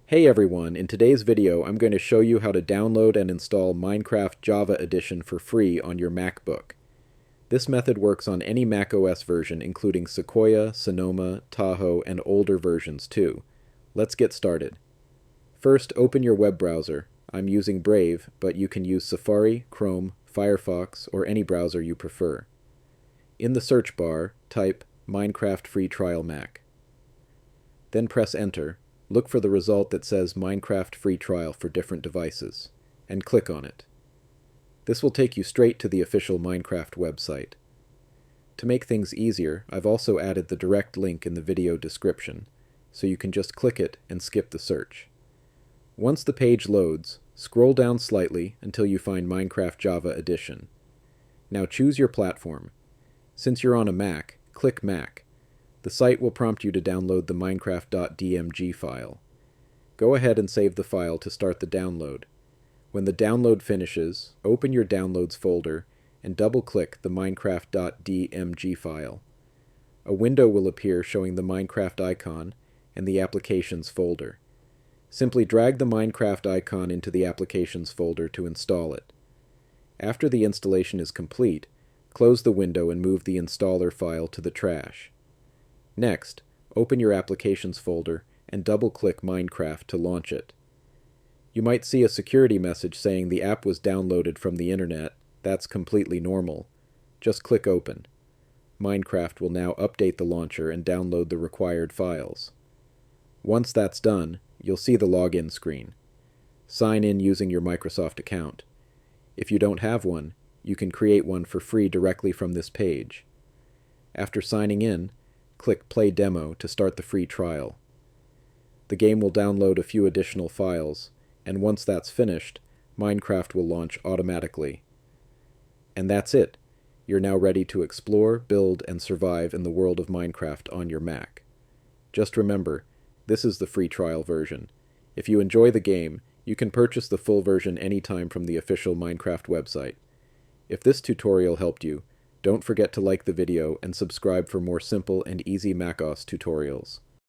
Hey everyone, in today's video I'm going to show you how to download and install Minecraft Java Edition for free on your MacBook. This method works on any macOS version including Sequoia, Sonoma, Tahoe, and older versions too. Let's get started. First, open your web browser. I'm using Brave, but you can use Safari, Chrome, Firefox, or any browser you prefer. In the search bar, type Minecraft Free Trial Mac. Then press Enter. Look for the result that says Minecraft Free Trial for different devices, and click on it. This will take you straight to the official Minecraft website. To make things easier, I've also added the direct link in the video description, so you can just click it and skip the search. Once the page loads, scroll down slightly until you find Minecraft Java Edition. Now choose your platform. Since you're on a Mac, click Mac. The site will prompt you to download the minecraft.dmg file. Go ahead and save the file to start the download. When the download finishes, open your Downloads folder and double-click the minecraft.dmg file. A window will appear showing the Minecraft icon and the Applications folder. Simply drag the Minecraft icon into the Applications folder to install it. After the installation is complete, close the window and move the installer file to the trash. Next, open your Applications folder and double-click Minecraft to launch it. You might see a security message saying the app was downloaded from the internet. That's completely normal. Just click Open. Minecraft will now update the launcher and download the required files. Once that's done, you'll see the login screen. Sign in using your Microsoft account. If you don't have one, you can create one for free directly from this page. After signing in, click Play Demo to start the free trial. The game will download a few additional files, and once that's finished, Minecraft will launch automatically. And that's it. You're now ready to explore, build, and survive in the world of Minecraft on your Mac. Just remember, this is the free trial version. If you enjoy the game, you can purchase the full version anytime from the official Minecraft website. If this tutorial helped you, don't forget to like the video and subscribe for more simple and easy macOS tutorials.